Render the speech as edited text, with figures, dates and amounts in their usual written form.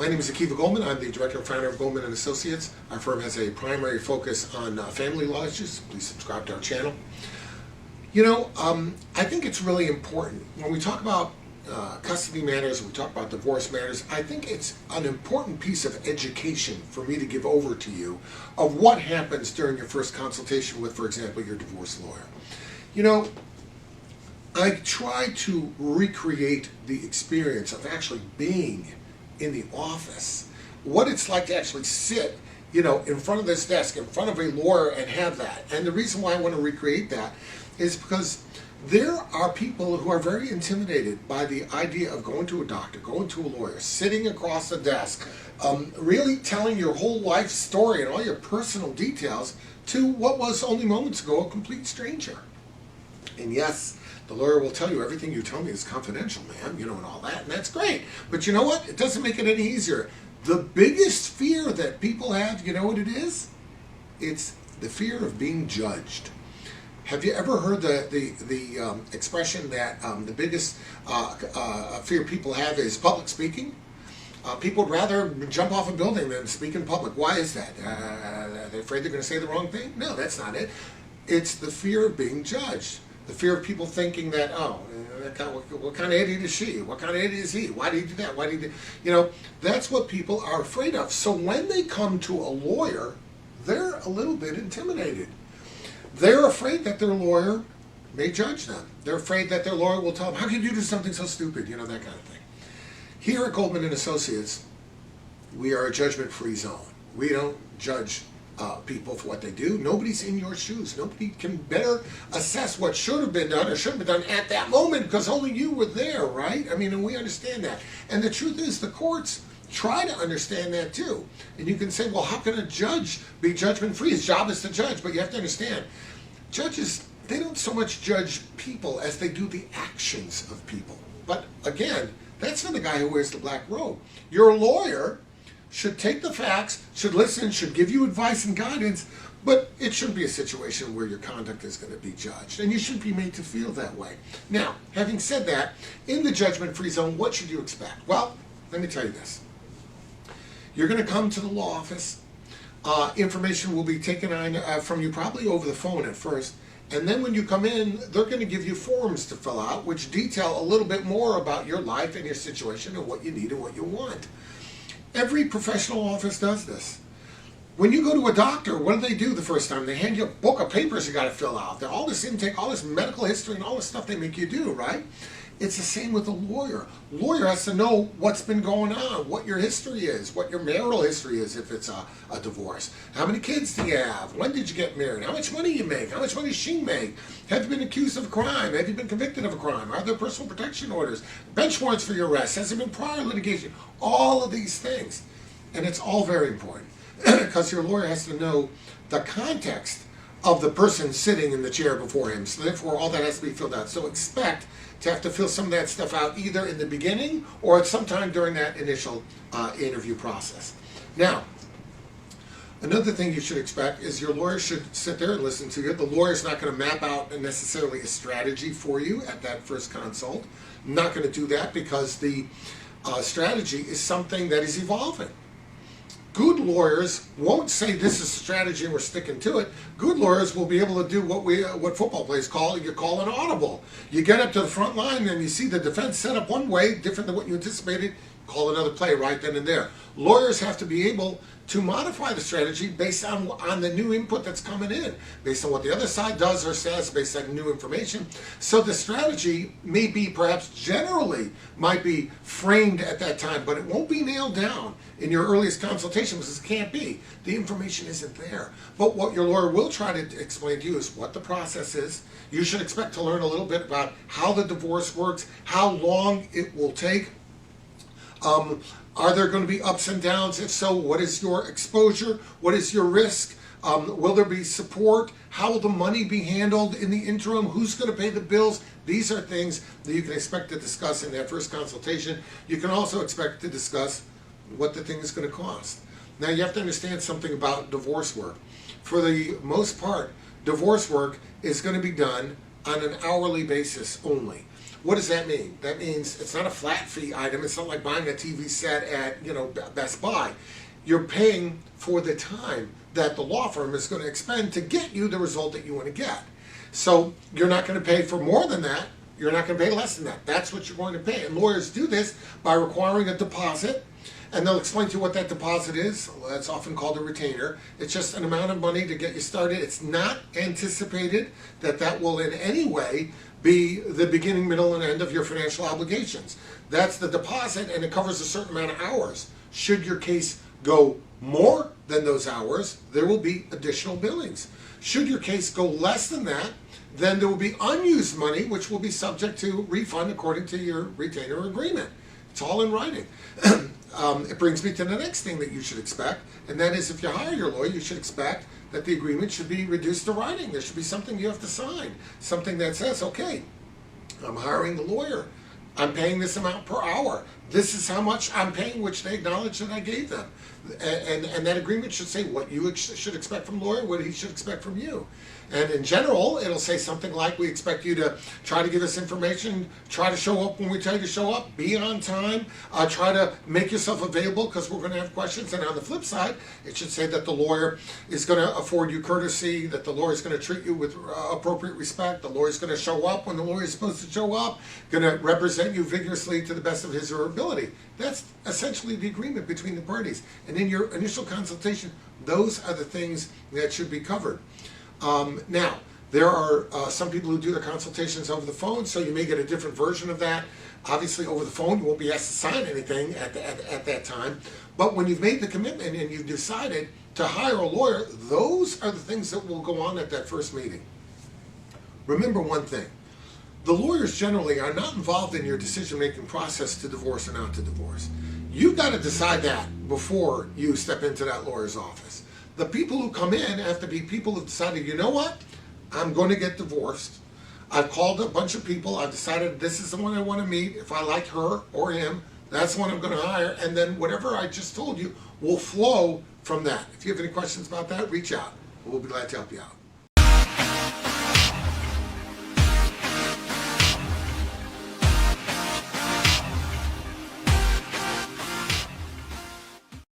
My name is Akiva Goldman. I'm the director and founder of Goldman Associates. Our firm has a primary focus on family law issues. Please subscribe to our channel. I think it's really important when we talk about custody matters, we talk about divorce matters. I think it's an important piece of education for me to give over to you of what happens during your first consultation with, for example, your divorce lawyer. I try to recreate the experience of actually being in the office, what it's like to actually sit, in front of this desk, in front of a lawyer and have that. And the reason why I want to recreate that is because there are people who are very intimidated by the idea of going to a doctor, going to a lawyer, sitting across a desk, really telling your whole life story and all your personal details to what was only moments ago a complete stranger. And yes, the lawyer will tell you everything you tell me is confidential, ma'am, and all that, and that's great. But you know what? It doesn't make it any easier. The biggest fear that people have, you know what it is? It's the fear of being judged. Have you ever heard the expression that the biggest fear people have is public speaking? People would rather jump off a building than speak in public. Why is that? They're afraid they're going to say the wrong thing? No, that's not it. It's the fear of being judged. The fear of people thinking that, what kind of idiot is she? What kind of idiot is he? Why did he do that? Why did he do? That's what people are afraid of. So when they come to a lawyer, they're a little bit intimidated. They're afraid that their lawyer may judge them. They're afraid that their lawyer will tell them, how can you do something so stupid? That kind of thing. Here at Goldman Associates, we are a judgment-free zone. We don't judge people for what they do. Nobody's in your shoes. Nobody can better assess what should have been done or shouldn't have been done at that moment because only you were there, right? And we understand that. And the truth is, the courts try to understand that too. And you can say, well, how can a judge be judgment-free? His job is to judge, but you have to understand, judges, they don't so much judge people as they do the actions of people. But again, that's for the guy who wears the black robe. Your lawyer should take the facts, should listen, should give you advice and guidance, but it shouldn't be a situation where your conduct is going to be judged, and you shouldn't be made to feel that way. Now, having said that, in the judgment-free zone, what should you expect? Well, let me tell you this. You're going to come to the law office. Information will be taken on, from you probably over the phone at first, and then when you come in, they're going to give you forms to fill out, which detail a little bit more about your life and your situation and what you need and what you want. Every professional office does this. When you go to a doctor, what do the first time? They hand you a book of papers you got to fill out. All this intake, all this medical history, and all this stuff they make you do, right? It's the same with a lawyer. Lawyer has to know what's been going on, what your history is, what your marital history is if it's a divorce. How many kids do you have? When did you get married? How much money you make? How much money does she make? Have you been accused of a crime? Have you been convicted of a crime? Are there personal protection orders? Bench warrants for your arrest? Has there been prior litigation? All of these things. And it's all very important because your lawyer has to know the context of the person sitting in the chair before him. So therefore, all that has to be filled out. So expect to have to fill some of that stuff out either in the beginning or at some time during that initial interview process. Now, another thing you should expect is your lawyer should sit there and listen to you. The lawyer's not going to map out necessarily a strategy for you at that first consult. Not going to do that because the strategy is something that is evolving. Good lawyers won't say this is a strategy and we're sticking to it. Good lawyers will be able to do what football players call an audible. You get up to the front line and you see the defense set up one way, different than what you anticipated, call another play right then and there. Lawyers have to be able to modify the strategy based on the new input that's coming in, based on what the other side does or says, based on new information. So the strategy may be perhaps generally might be framed at that time, but it won't be nailed down in your earliest consultation because it can't be. The information isn't there. But what your lawyer will try to explain to you is what the process is. You should expect to learn a little bit about how the divorce works, how long it will take. Are there going to be ups and downs? If so, what is your exposure? What is your risk? Will there be support? How will the money be handled in the interim? Who's going to pay the bills? These are things that you can expect to discuss in that first consultation. You can also expect to discuss what the thing is going to cost. Now, you have to understand something about divorce work. For the most part, divorce work is going to be done on an hourly basis only. What does that mean? That means it's not a flat fee item. It's not like buying a TV set at Best Buy. You're paying for the time that the law firm is going to expend to get you the result that you want to get. So you're not going to pay for more than that. You're not going to pay less than that. That's what you're going to pay. And lawyers do this by requiring a deposit, and they'll explain to you what that deposit is. That's often called a retainer. It's just an amount of money to get you started. It's not anticipated that that will in any way be the beginning, middle, and end of your financial obligations. That's the deposit, and it covers a certain amount of hours. Should your case go more than those hours, there will be additional billings. Should your case go less than that, then there will be unused money, which will be subject to refund according to your retainer agreement. It's all in writing. It brings me to the next thing that you should expect, and that is if you hire your lawyer, you should expect that the agreement should be reduced to writing. There should be something you have to sign, something that says, okay, I'm hiring the lawyer. I'm paying this amount per hour. This is how much I'm paying, which they acknowledge that I gave them. And that agreement should say what you should expect from the lawyer, what he should expect from you. And in general, it'll say something like, we expect you to try to give us information, try to show up when we tell you to show up, be on time, try to make yourself available because we're going to have questions. And on the flip side, it should say that the lawyer is going to afford you courtesy, that the lawyer is going to treat you with appropriate respect, the lawyer is going to show up when the lawyer is supposed to show up, going to represent you vigorously to the best of his or her ability. That's essentially the agreement between the parties. And in your initial consultation, those are the things that should be covered. Now, there are some people who do their consultations over the phone, so you may get a different version of that. Obviously, over the phone, you won't be asked to sign anything at that time. But when you've made the commitment and you've decided to hire a lawyer, those are the things that will go on at that first meeting. Remember one thing. The lawyers generally are not involved in your decision-making process to divorce or not to divorce. You've got to decide that before you step into that lawyer's office. The people who come in have to be people who've decided, you know what, I'm going to get divorced. I've called a bunch of people. I've decided this is the one I want to meet. If I like her or him, that's the one I'm going to hire. And then whatever I just told you will flow from that. If you have any questions about that, reach out. We'll be glad to help you out.